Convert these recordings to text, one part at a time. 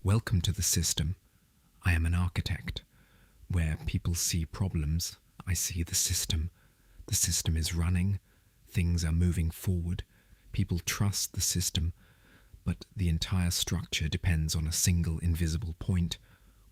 Welcome to the system. I am an architect. Where people see problems, I see the system. The system is running. Things are moving forward. People trust the system. But the entire structure depends on a single invisible point.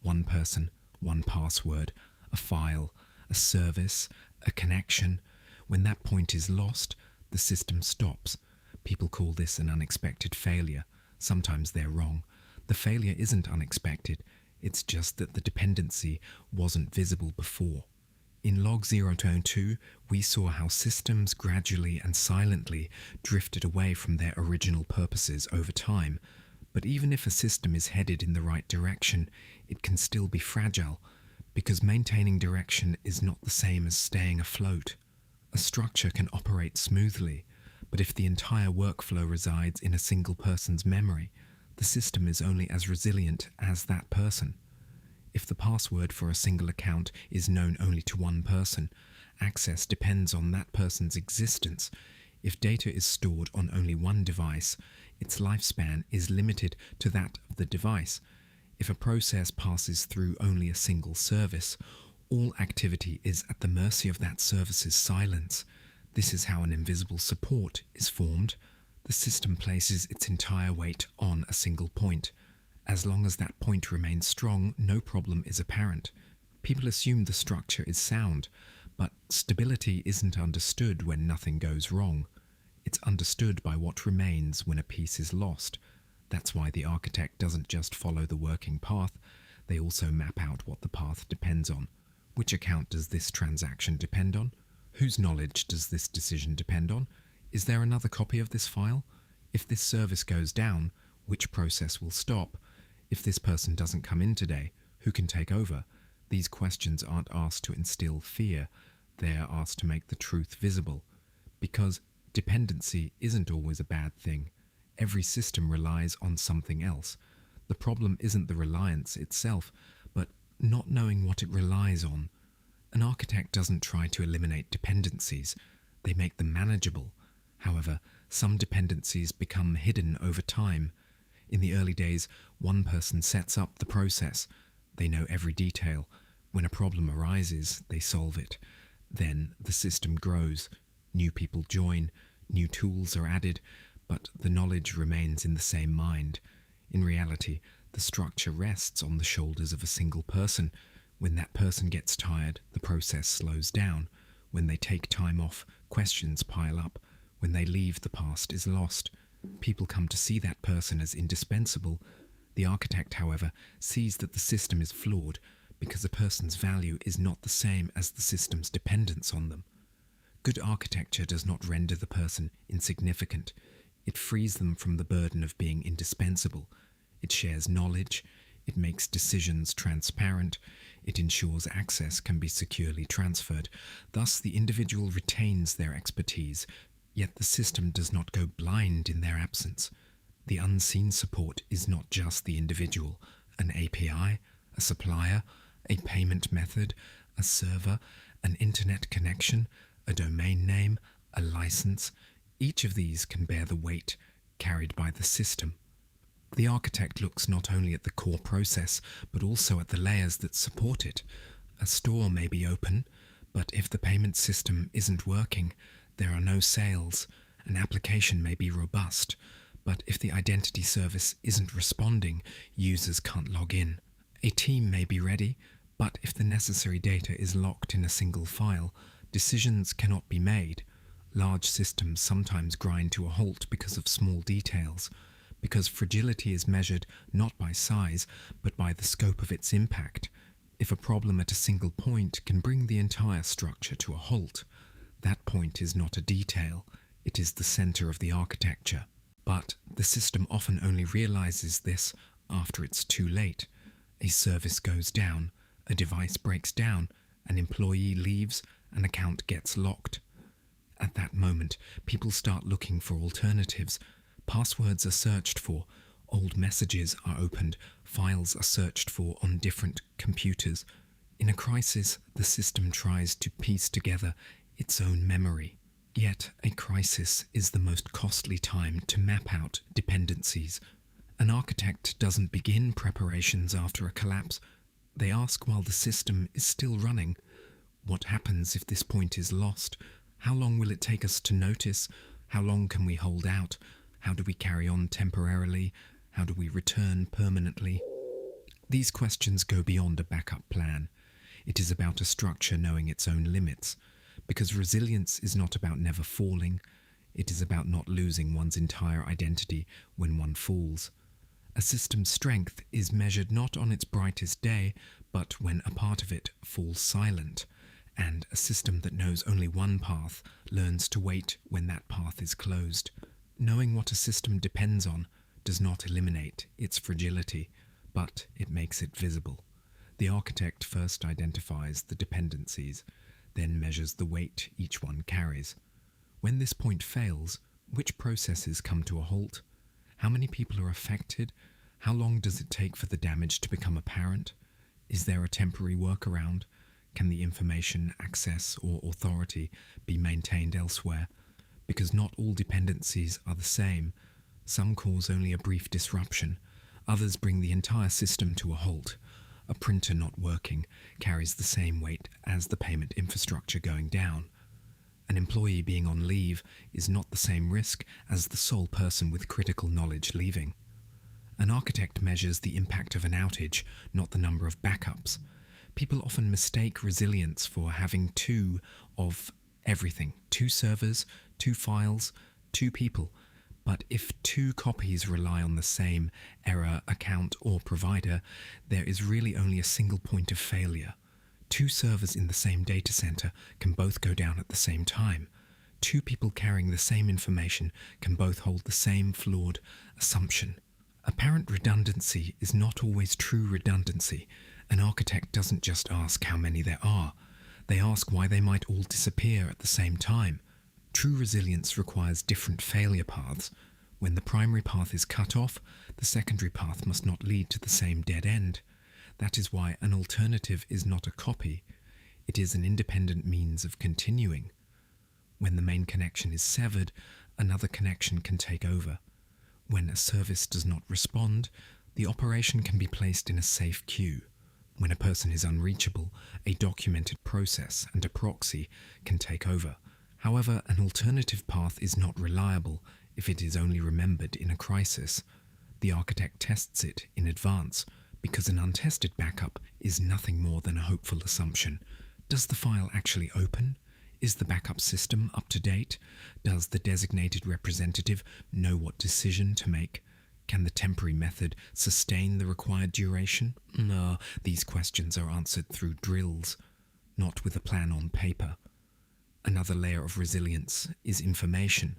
One person, one password, a file, a service, a connection. When that point is lost, the system stops. People call this an unexpected failure. Sometimes they're wrong. The failure isn't unexpected. It's just that the dependency wasn't visible before. In log 0.2, we saw how systems gradually and silently drifted away from their original purposes over time. But even if a system is headed in the right direction, it can still be fragile, because maintaining direction is not the same as staying afloat. A structure can operate smoothly, but if the entire workflow resides in a single person's memory, the system is only as resilient as that person. If the password for a single account is known only to one person, access depends on that person's existence. If data is stored on only one device, its lifespan is limited to that of the device. If a process passes through only a single service, all activity is at the mercy of that service's silence. This is how an invisible support is formed. The system places its entire weight on a single point. As long as that point remains strong, no problem is apparent. People assume the structure is sound, but stability isn't understood when nothing goes wrong. It's understood by what remains when a piece is lost. That's why the architect doesn't just follow the working path, they also map out what the path depends on. Which account does this transaction depend on? Whose knowledge does this decision depend on? Is there another copy of this file? If this service goes down, which process will stop? If this person doesn't come in today, who can take over? These questions aren't asked to instill fear, they are asked to make the truth visible. Because dependency isn't always a bad thing. Every system relies on something else. The problem isn't the reliance itself, but not knowing what it relies on. An architect doesn't try to eliminate dependencies, they make them manageable. However, some dependencies become hidden over time. In the early days, one person sets up the process. They know every detail. When a problem arises, they solve it. Then the system grows. New people join, new tools are added, but the knowledge remains in the same mind. In reality, the structure rests on the shoulders of a single person. When that person gets tired, the process slows down. When they take time off, questions pile up. When they leave, the past is lost. People come to see that person as indispensable. The architect, however, sees that the system is flawed because a person's value is not the same as the system's dependence on them. Good architecture does not render the person insignificant. It frees them from the burden of being indispensable. It shares knowledge. It makes decisions transparent. It ensures access can be securely transferred. Thus, the individual retains their expertise, yet the system does not go blind in their absence. The unseen support is not just the individual. An API, a supplier, a payment method, a server, an internet connection, a domain name, a license. Each of these can bear the weight carried by the system. The architect looks not only at the core process, but also at the layers that support it. A store may be open, but if the payment system isn't working, there are no sales. An application may be robust, but if the identity service isn't responding, users can't log in. A team may be ready, but if the necessary data is locked in a single file, decisions cannot be made. Large systems sometimes grind to a halt because of small details, because fragility is measured not by size, but by the scope of its impact. If a problem at a single point can bring the entire structure to a halt, that point is not a detail, it is the center of the architecture. But the system often only realizes this after it's too late. A service goes down, a device breaks down, an employee leaves, an account gets locked. At that moment, people start looking for alternatives. Passwords are searched for, old messages are opened, files are searched for on different computers. In a crisis, the system tries to piece together its own memory. Yet, a crisis is the most costly time to map out dependencies. An architect doesn't begin preparations after a collapse. They ask while the system is still running. What happens if this point is lost? How long will it take us to notice? How long can we hold out? How do we carry on temporarily? How do we return permanently? These questions go beyond a backup plan. It is about a structure knowing its own limits, because resilience is not about never falling. It is about not losing one's entire identity when one falls. A system's strength is measured not on its brightest day, but when a part of it falls silent, and a system that knows only one path learns to wait when that path is closed. Knowing what a system depends on does not eliminate its fragility, but it makes it visible. The architect first identifies the dependencies, then measures the weight each one carries. When this point fails, which processes come to a halt? How many people are affected? How long does it take for the damage to become apparent? Is there a temporary workaround? Can the information, access, or authority be maintained elsewhere? Because not all dependencies are the same. Some cause only a brief disruption. Others bring the entire system to a halt. A printer not working carries the same weight as the payment infrastructure going down. An employee being on leave is not the same risk as the sole person with critical knowledge leaving. An architect measures the impact of an outage, not the number of backups. People often mistake resilience for having two of everything: 2 servers, 2 files, 2 people. But if 2 copies rely on the same error, account, or provider, there is really only a single point of failure. 2 servers in the same data center can both go down at the same time. 2 people carrying the same information can both hold the same flawed assumption. Apparent redundancy is not always true redundancy. An architect doesn't just ask how many there are. They ask why they might all disappear at the same time. True resilience requires different failure paths. When the primary path is cut off, the secondary path must not lead to the same dead end. That is why an alternative is not a copy. It is an independent means of continuing. When the main connection is severed, another connection can take over. When a service does not respond, the operation can be placed in a safe queue. When a person is unreachable, a documented process and a proxy can take over. However, an alternative path is not reliable if it is only remembered in a crisis. The architect tests it in advance, because an untested backup is nothing more than a hopeful assumption. Does the file actually open? Is the backup system up to date? Does the designated representative know what decision to make? Can the temporary method sustain the required duration? No, these questions are answered through drills, not with a plan on paper. Another layer of resilience is information.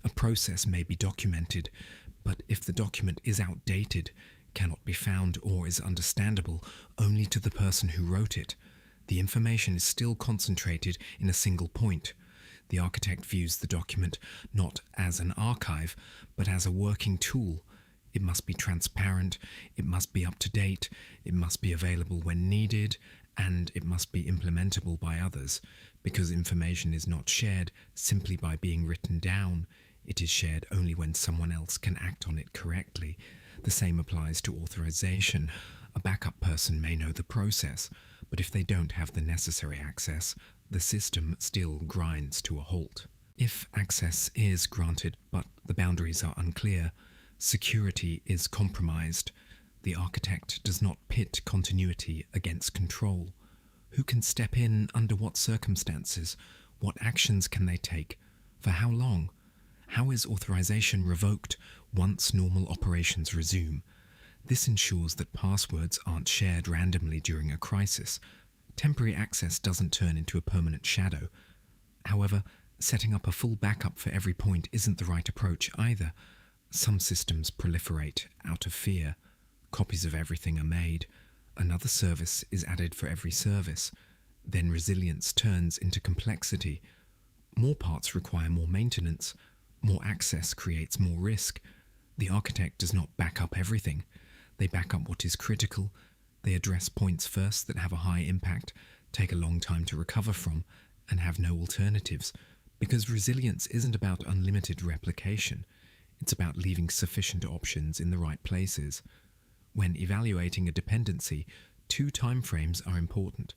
A process may be documented, but if the document is outdated, cannot be found, or is understandable only to the person who wrote it, the information is still concentrated in a single point. The architect views the document not as an archive, but as a working tool. It must be transparent, it must be up to date, it must be available when needed, and it must be implementable by others, because information is not shared simply by being written down. It is shared only when someone else can act on it correctly. The same applies to authorization. A backup person may know the process, but if they don't have the necessary access, the system still grinds to a halt. If access is granted but the boundaries are unclear, security is compromised. The architect does not pit continuity against control. Who can step in under what circumstances? What actions can they take? For how long? How is authorization revoked once normal operations resume? This ensures that passwords aren't shared randomly during a crisis. Temporary access doesn't turn into a permanent shadow. However, setting up a full backup for every point isn't the right approach either. Some systems proliferate out of fear. Copies of everything are made. Another service is added for every service. Then resilience turns into complexity. More parts require more maintenance. More access creates more risk. The architect does not back up everything. They back up what is critical. They address points first that have a high impact, take a long time to recover from, and have no alternatives. Because resilience isn't about unlimited replication. It's about leaving sufficient options in the right places. When evaluating a dependency, two timeframes are important.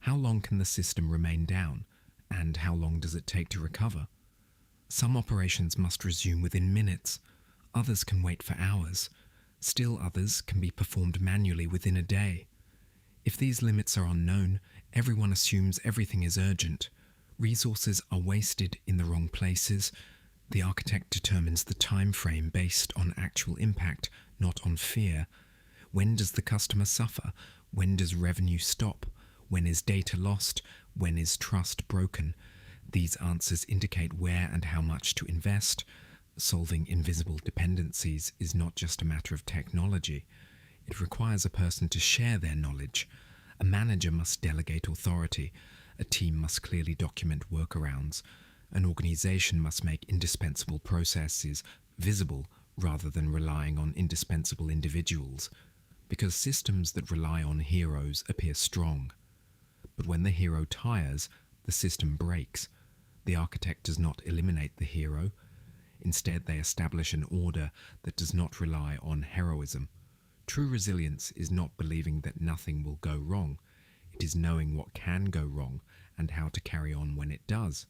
How long can the system remain down, and how long does it take to recover? Some operations must resume within minutes, others can wait for hours, still others can be performed manually within a day. If these limits are unknown, everyone assumes everything is urgent. Resources are wasted in the wrong places. The architect determines the time frame based on actual impact, not on fear. When does the customer suffer? When does revenue stop? When is data lost? When is trust broken? These answers indicate where and how much to invest. Solving invisible dependencies is not just a matter of technology. It requires a person to share their knowledge. A manager must delegate authority. A team must clearly document workarounds. An organization must make indispensable processes visible rather than relying on indispensable individuals, because systems that rely on heroes appear strong. But when the hero tires, the system breaks. The architect does not eliminate the hero. Instead, they establish an order that does not rely on heroism. True resilience is not believing that nothing will go wrong. It is knowing what can go wrong and how to carry on when it does.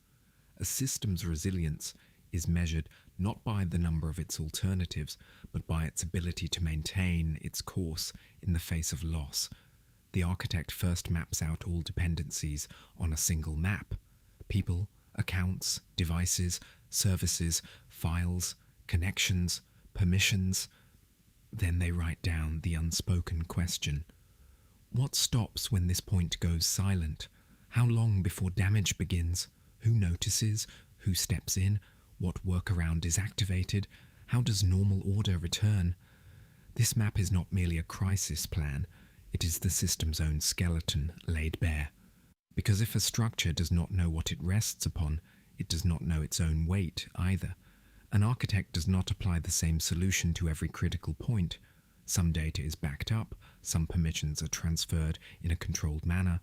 A system's resilience is measured not by the number of its alternatives, but by its ability to maintain its course in the face of loss. The architect first maps out all dependencies on a single map: people, accounts, devices, services, files, connections, permissions. Then they write down the unspoken question. What stops when this point goes silent? How long before damage begins? Who notices? Who steps in? What workaround is activated? How does normal order return? This map is not merely a crisis plan, it is the system's own skeleton laid bare. Because if a structure does not know what it rests upon, it does not know its own weight either. An architect does not apply the same solution to every critical point. Some data is backed up, some permissions are transferred in a controlled manner,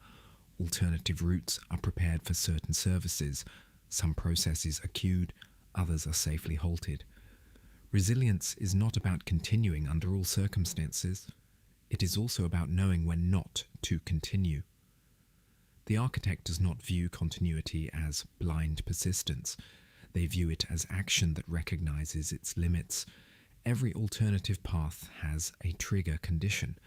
alternative routes are prepared for certain services, some processes are queued, others are safely halted. Resilience is not about continuing under all circumstances. It is also about knowing when not to continue. The architect does not view continuity as blind persistence. They view it as action that recognizes its limits. Every alternative path has a trigger condition.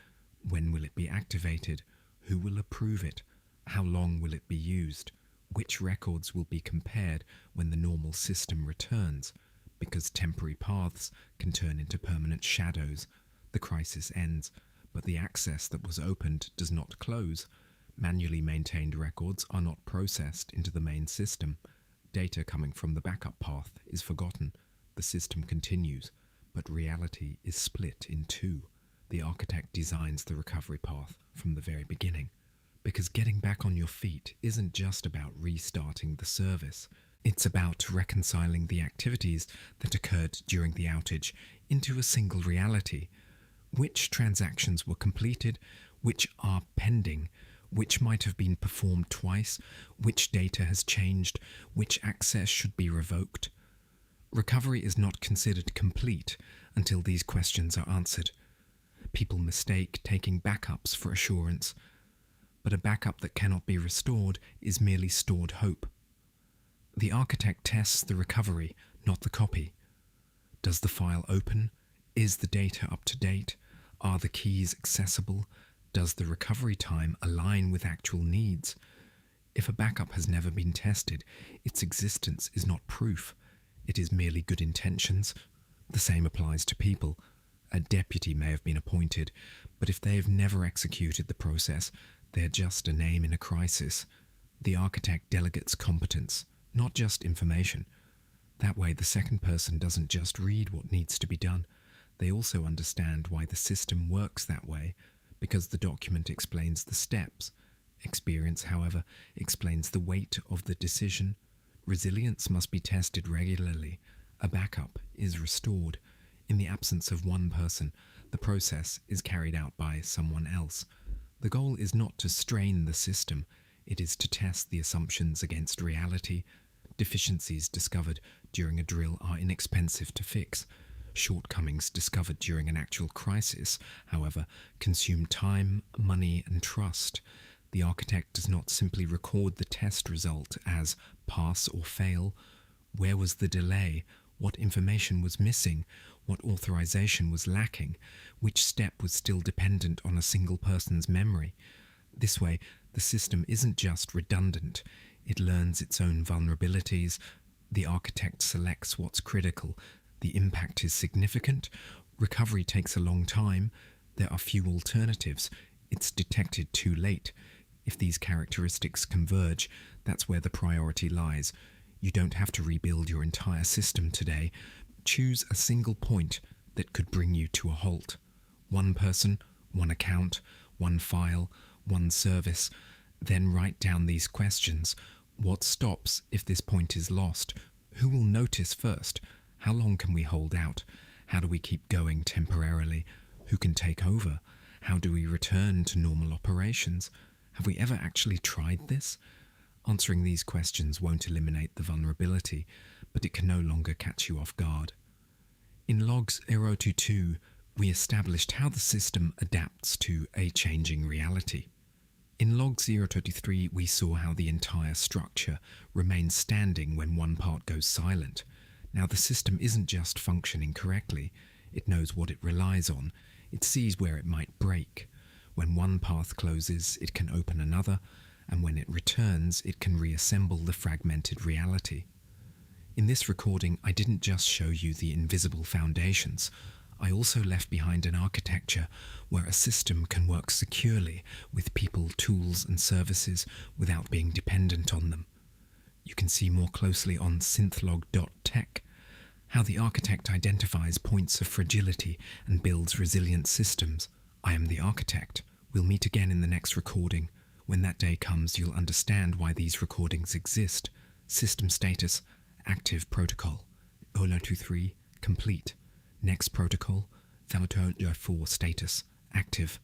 When will it be activated? Who will approve it? How long will it be used? Which records will be compared when the normal system returns? Because temporary paths can turn into permanent shadows. The crisis ends, but the access that was opened does not close. Manually maintained records are not processed into the main system. Data coming from the backup path is forgotten. The system continues, but reality is split in two. The architect designs the recovery path from the very beginning, because getting back on your feet isn't just about restarting the service. It's about reconciling the activities that occurred during the outage into a single reality. Which transactions were completed, which are pending, which might have been performed twice, which data has changed, which access should be revoked. Recovery is not considered complete until these questions are answered. People mistake taking backups for assurance, but a backup that cannot be restored is merely stored hope. The architect tests the recovery, not the copy. Does the file open? Is the data up to date? Are the keys accessible? Does the recovery time align with actual needs? If a backup has never been tested, its existence is not proof. It is merely good intentions. The same applies to people. A deputy may have been appointed, but if they have never executed the process, they're just a name in a crisis. The architect delegates competence, not just information. That way the second person doesn't just read what needs to be done. They also understand why the system works that way, because the document explains the steps. Experience, however, explains the weight of the decision. Resilience must be tested regularly. A backup is restored. In the absence of one person, the process is carried out by someone else. The goal is not to strain the system, it is to test the assumptions against reality. Deficiencies discovered during a drill are inexpensive to fix. Shortcomings discovered during an actual crisis, however, consume time, money, and trust. The architect does not simply record the test result as pass or fail. Where was the delay? What information was missing? What authorization was lacking? Which step was still dependent on a single person's memory? This way, the system isn't just redundant, it learns its own vulnerabilities. The architect selects what's critical. The impact is significant. Recovery takes a long time. There are few alternatives. It's detected too late. If these characteristics converge, that's where the priority lies. You don't have to rebuild your entire system today. Choose a single point that could bring you to a halt. One person, one account, one file, one service. Then write down these questions. What stops if this point is lost? Who will notice first? How long can we hold out? How do we keep going temporarily? Who can take over? How do we return to normal operations? Have we ever actually tried this? Answering these questions won't eliminate the vulnerability, but it can no longer catch you off guard. In logs 022, we established how the system adapts to a changing reality. In log 023, we saw how the entire structure remains standing when one part goes silent. Now the system isn't just functioning correctly, it knows what it relies on, it sees where it might break. When one path closes, it can open another, and when it returns, it can reassemble the fragmented reality. In this recording, I didn't just show you the invisible foundations, I also left behind an architecture where a system can work securely with people, tools, and services without being dependent on them. You can see more closely on SHORT.LOG how the architect identifies points of fragility and builds resilient systems. I am the architect. We'll meet again in the next recording. When that day comes, you'll understand why these recordings exist. System status, active protocol. 023, complete. Next protocol, 024 status, active.